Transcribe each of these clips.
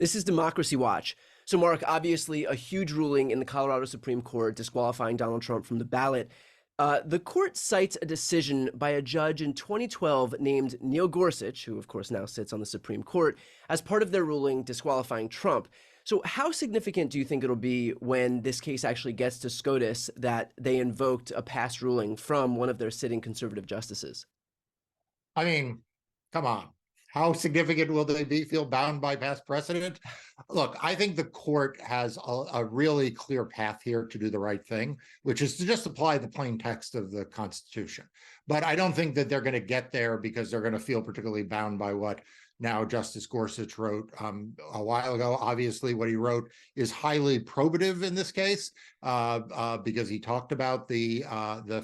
This is Democracy Watch. So, Mark, obviously a huge ruling in the Colorado Supreme Court disqualifying Donald Trump from the ballot. The court cites a decision by a judge in 2012 named Neil Gorsuch, who of course now sits on the Supreme Court, as part of their ruling disqualifying Trump. So how significant do you think it'll be when this case actually gets to SCOTUS that they invoked a past ruling from one of their sitting conservative justices? I mean, come on. How significant will they be? Feel bound by past precedent? Look, I think the court has a really clear path here to do the right thing, which is to just apply the plain text of the Constitution. But I don't think that they're going to get there because they're going to feel particularly bound by what now Justice Gorsuch wrote a while ago. Obviously, what he wrote is highly probative in this case because he talked about the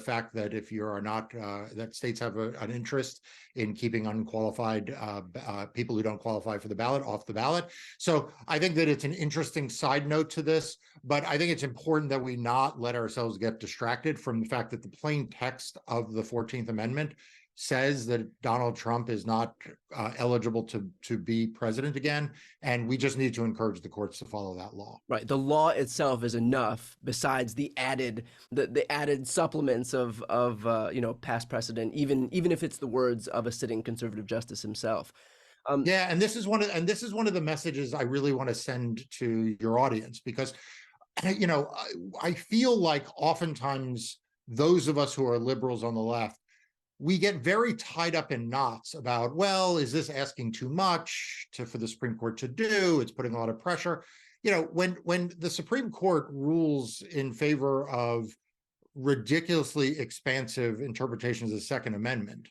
fact that if you are not, that states have an interest in keeping unqualified people who don't qualify for the ballot off the ballot. So I think that it's an interesting side note to this, but I think it's important that we not let ourselves get distracted from the fact that the plain text of the 14th Amendment says that Donald Trump is not eligible to be president again, and we just need to encourage the courts to follow that law. Right. The law itself is enough besides the added supplements of past precedent, even if it's the words of a sitting conservative justice himself. Yeah, and this is one of the messages I really want to send to your audience, because I feel like oftentimes those of us who are liberals on the left, we get very tied up in knots about, well, is this asking too much for the Supreme Court to do? It's putting a lot of pressure. When the Supreme Court rules in favor of ridiculously expansive interpretations of the Second Amendment,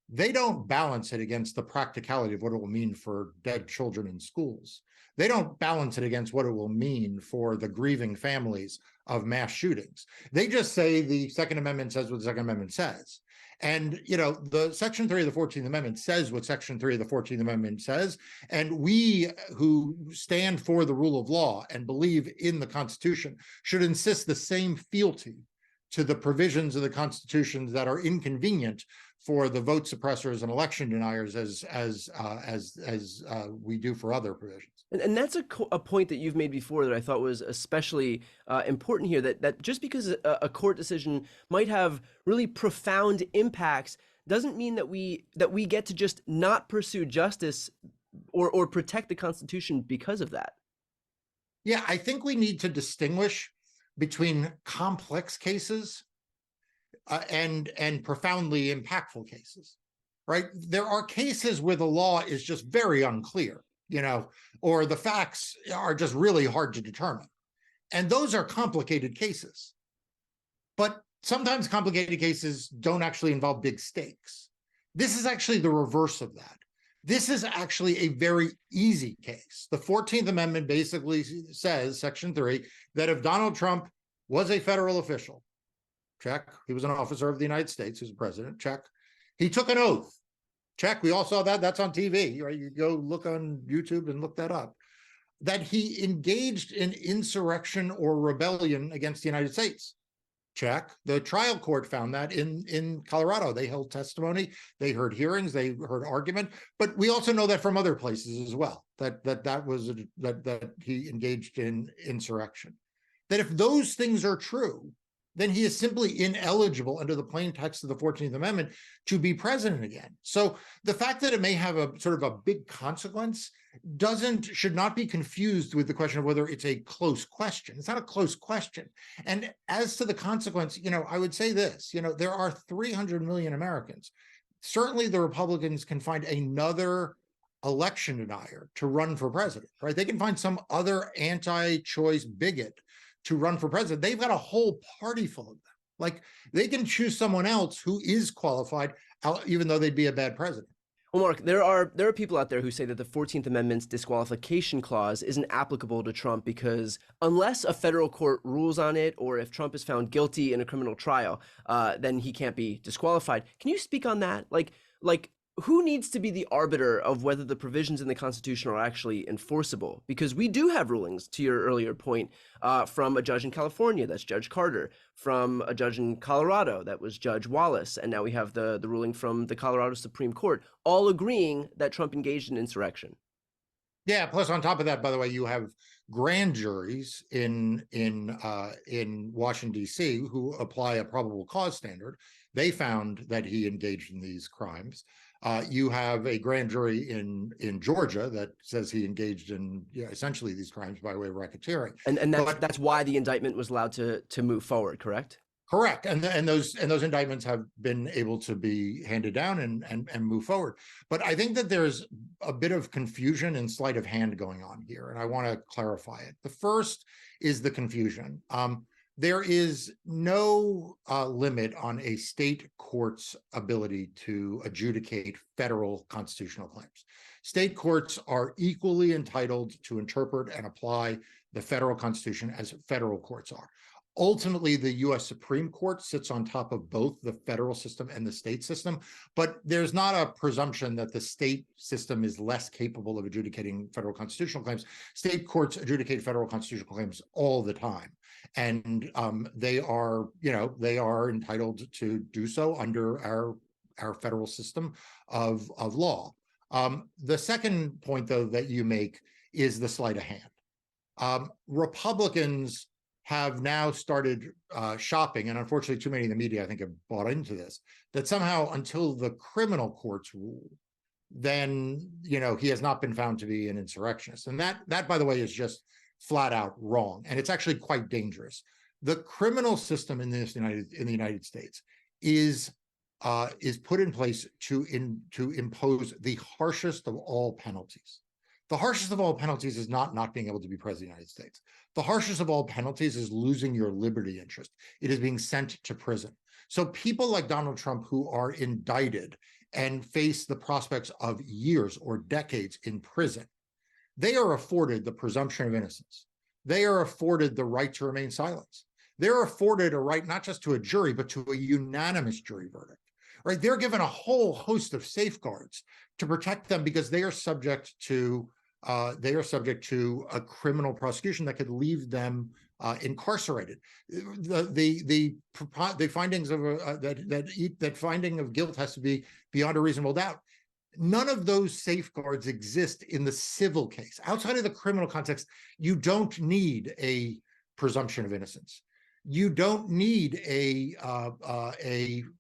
they don't balance it against the practicality of what it will mean for dead children in schools. They don't balance it against what it will mean for the grieving families of mass shootings. They just say the Second Amendment says what the Second Amendment says. And, the Section 3 of the 14th Amendment says what Section 3 of the 14th Amendment says. And we who stand for the rule of law and believe in the Constitution should insist the same fealty to the provisions of the Constitution that are inconvenient for the vote suppressors and election deniers as we do for other provisions. And that's a point that you've made before that I thought was especially important here, that just because a court decision might have really profound impacts doesn't mean that we get to just not pursue justice or protect the Constitution because of that. Yeah, I think we need to distinguish between complex cases and profoundly impactful cases, right? There are cases where the law is just very unclear, or the facts are just really hard to determine. And those are complicated cases. But sometimes complicated cases don't actually involve big stakes. This is actually the reverse of that. This is actually a very easy case. The 14th Amendment basically says, Section 3, that if Donald Trump was a federal official, check, he was an officer of the United States, who's president, check, he took an oath, check, we all saw that, that's on TV, right? You go look on YouTube and look that up, that he engaged in insurrection or rebellion against the United States. Check. The trial court found that in Colorado. They held testimony, they heard hearings, they heard argument, but we also know that from other places as well, that he engaged in insurrection. That if those things are true, then he is simply ineligible under the plain text of the 14th Amendment to be president again. So the fact that it may have a sort of a big consequence should not be confused with the question of whether it's a close question. It's not a close question. And as to the consequence, I would say this, there are 300 million Americans. Certainly the Republicans can find another election denier to run for president, right? They can find some other anti-choice bigot to run for president. They've got a whole party full of them. Like, they can choose someone else who is qualified, even though they'd be a bad president. Well, Mark, there are people out there who say that the 14th Amendment's disqualification clause isn't applicable to Trump because unless a federal court rules on it, or if Trump is found guilty in a criminal trial, then he can't be disqualified. Can you speak on that? Like who needs to be the arbiter of whether the provisions in the Constitution are actually enforceable? Because we do have rulings, to your earlier point, from a judge in California, that's Judge Carter, from a judge in Colorado, that was Judge Wallace, and now we have the ruling from the Colorado Supreme Court, all agreeing that Trump engaged in insurrection. Yeah. Plus, on top of that, by the way, you have grand juries in Washington D.C. who apply a probable cause standard. They found that he engaged in these crimes. You have a grand jury in Georgia that says he engaged in essentially these crimes by way of racketeering. And But that's why the indictment was allowed to move forward, correct? correct, and those indictments have been able to be handed down and move forward. But I think that there's a bit of confusion and sleight of hand going on here, and I want to clarify it. The first is the confusion. There is no limit on a state court's ability to adjudicate federal constitutional claims. State courts are equally entitled to interpret and apply the federal Constitution as federal courts are. Ultimately, the U.S. Supreme Court sits on top of both the federal system and the state system, but there's not a presumption that the state system is less capable of adjudicating federal constitutional claims. State courts adjudicate federal constitutional claims all the time, and they are entitled to do so under our federal system of law. The second point, though, that you make is the sleight of hand. Republicans have now started shopping, and unfortunately too many in the media, I think, have bought into this, that somehow until the criminal courts rule, then, he has not been found to be an insurrectionist. And that, by the way, is just flat out wrong. And it's actually quite dangerous. The criminal system in the United States is put in place to impose the harshest of all penalties. The harshest of all penalties is not being able to be president of the United States. The harshest of all penalties is losing your liberty interest. It is being sent to prison. So people like Donald Trump, who are indicted and face the prospects of years or decades in prison, they are afforded the presumption of innocence. They are afforded the right to remain silent. They're afforded a right not just to a jury, but to a unanimous jury verdict. Right? They're given a whole host of safeguards to protect them because they are subject to a criminal prosecution that could leave them incarcerated. The findings of that finding of guilt has to be beyond a reasonable doubt. None of those safeguards exist in the civil case. Outside of the criminal context, you don't need a presumption of innocence. You don't need a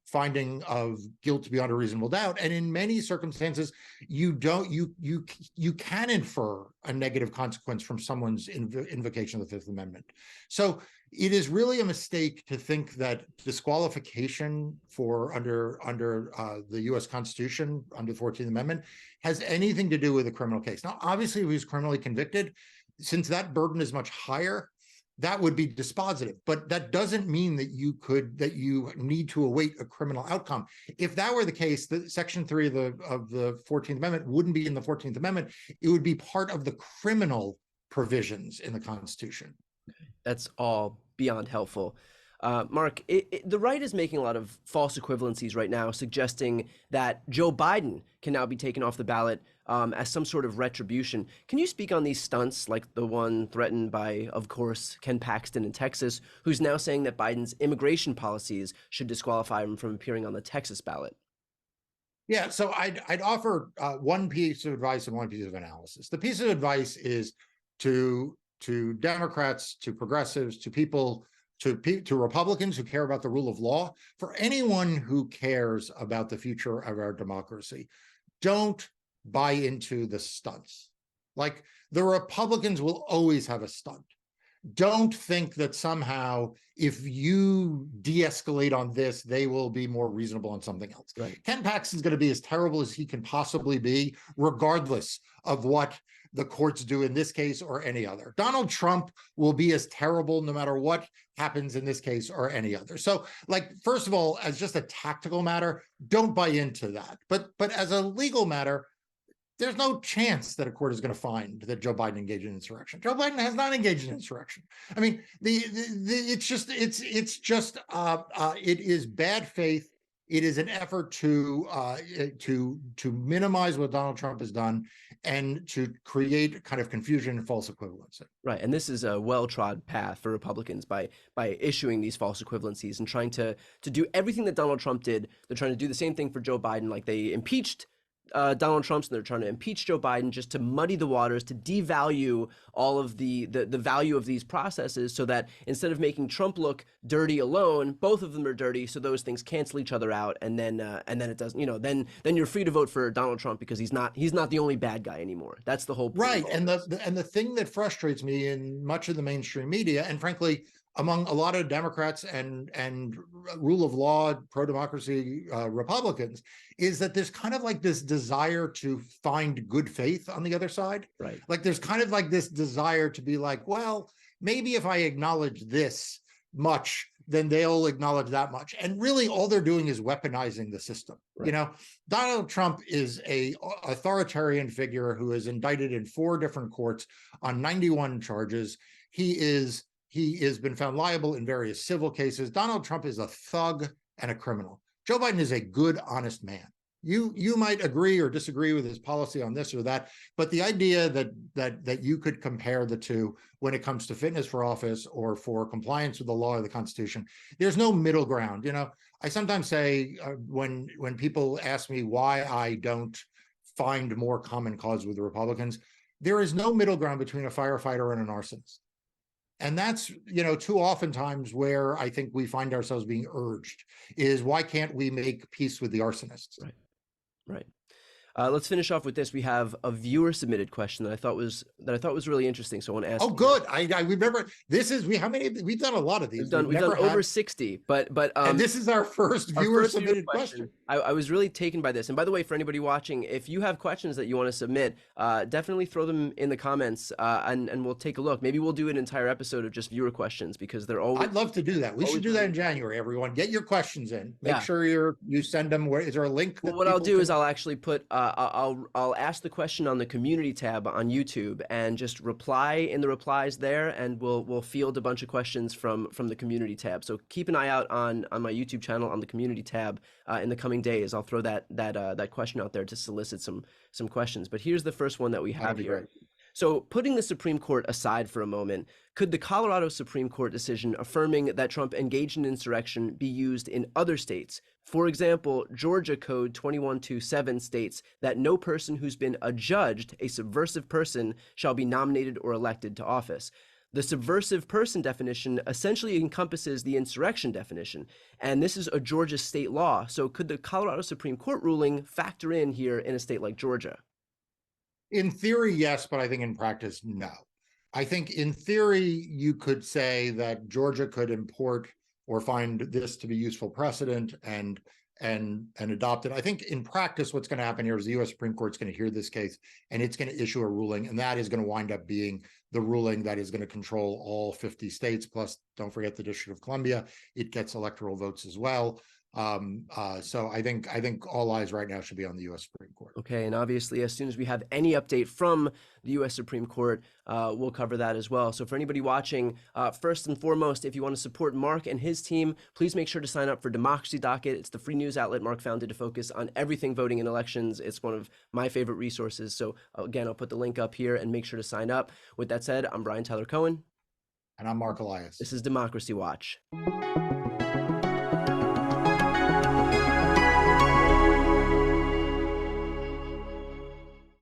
finding of guilt beyond a reasonable doubt, and in many circumstances, you can infer a negative consequence from someone's invocation of the Fifth Amendment. So it is really a mistake to think that disqualification for under the U.S. Constitution under the 14th Amendment has anything to do with a criminal case. Now, obviously, if he was criminally convicted, since that burden is much higher, that would be dispositive, but that doesn't mean that you need to await a criminal outcome. If that were the case, the Section 3 of the 14th Amendment wouldn't be in the 14th Amendment. It would be part of the criminal provisions in the Constitution. That's all beyond helpful. Marc, the right is making a lot of false equivalencies right now, suggesting that Joe Biden can now be taken off the ballot as some sort of retribution. Can you speak on these stunts, like the one threatened by, of course, Ken Paxton in Texas, who's now saying that Biden's immigration policies should disqualify him from appearing on the Texas ballot? Yeah, so I'd offer one piece of advice and one piece of analysis. The piece of advice is to Democrats, to progressives, to people, to Republicans who care about the rule of law, for anyone who cares about the future of our democracy, don't buy into the stunts. Like, the Republicans will always have a stunt. Don't think that somehow if you de-escalate on this, they will be more reasonable on something else. Right. Ken Paxton's going to be as terrible as he can possibly be, regardless of what the courts do in this case or any other. Donald Trump will be as terrible no matter what happens in this case or any other. So, like, first of all, as just a tactical matter, don't buy into that. But as a legal matter, there's no chance that a court is going to find that Joe Biden engaged in insurrection. Joe Biden has not engaged in insurrection. I mean, it is bad faith. It is an effort to minimize what Donald Trump has done and to create kind of confusion and false equivalency. Right, and this is a well-trod path for Republicans by issuing these false equivalencies and trying to do everything that Donald Trump did. They're trying to do the same thing for Joe Biden, like they impeached Donald Trump's and they're trying to impeach Joe Biden just to muddy the waters, to devalue all of the value of these processes, so that instead of making Trump look dirty alone, both of them are dirty. So those things cancel each other out, and then it doesn't. Then you're free to vote for Donald Trump because he's not the only bad guy anymore. That's the whole point. Right, and the thing that frustrates me in much of the mainstream media, and frankly, among a lot of Democrats and rule of law, pro-democracy Republicans, is that there's kind of like this desire to find good faith on the other side. Right. Like there's kind of like this desire to be like, well, maybe if I acknowledge this much, then they'll acknowledge that much. And really all they're doing is weaponizing the system. Right. Donald Trump is a authoritarian figure who is indicted in 4 different courts on 91 charges. He has been found liable in various civil cases. Donald Trump is a thug and a criminal. Joe Biden is a good, honest man. You might agree or disagree with his policy on this or that, but the idea that you could compare the two when it comes to fitness for office or for compliance with the law or the Constitution, there's no middle ground. I sometimes say when people ask me why I don't find more common cause with the Republicans, there is no middle ground between a firefighter and an arsonist. And that's, too often times where I think we find ourselves being urged is, why can't we make peace with the arsonists? Right. Right. Let's finish off with this. We have a viewer submitted question that I thought was really interesting. So I want to ask. Oh, good. I remember this is how many we've done a lot of these. We've done over 60, but and this is our first viewer submitted question. I was really taken by this. And by the way, for anybody watching, if you have questions that you want to submit, definitely throw them in the comments, and we'll take a look. Maybe we'll do an entire episode of just viewer questions, because they're always. I'd love to do that. We should do that in January. Everyone, get your questions in. Make sure you send them. Where is there a link? Well, what I'll do is I'll actually put. I'll ask the question on the community tab on YouTube and just reply in the replies there, and we'll field a bunch of questions from the community tab. So keep an eye out on my YouTube channel on the community tab in the coming days. I'll throw that question out there to solicit some questions. But here's the first one that we have here. Great. So putting the Supreme Court aside for a moment, could the Colorado Supreme Court decision affirming that Trump engaged in insurrection be used in other states? For example, Georgia Code 2127 states that no person who's been adjudged a subversive person shall be nominated or elected to office. The subversive person definition essentially encompasses the insurrection definition, and this is a Georgia state law. So could the Colorado Supreme Court ruling factor in here in a state like Georgia? In theory, yes, but I think in practice, no. I think in theory, you could say that Georgia could import or find this to be useful precedent and adopt it. I think in practice, what's going to happen here is the U.S. Supreme Court's going to hear this case, and it's going to issue a ruling, and that is going to wind up being the ruling that is going to control all 50 states. Plus, don't forget the District of Columbia; it gets electoral votes as well. So I think all eyes right now should be on the U.S. Supreme Court. Okay, and obviously, as soon as we have any update from the U.S. Supreme Court, we'll cover that as well. So for anybody watching, first and foremost, if you want to support Marc and his team, please make sure to sign up for Democracy Docket. It's the free news outlet Marc founded to focus on everything voting in elections. It's one of my favorite resources. So again, I'll put the link up here and make sure to sign up. With that said, I'm Brian Tyler Cohen. And I'm Marc Elias. This is Democracy Watch.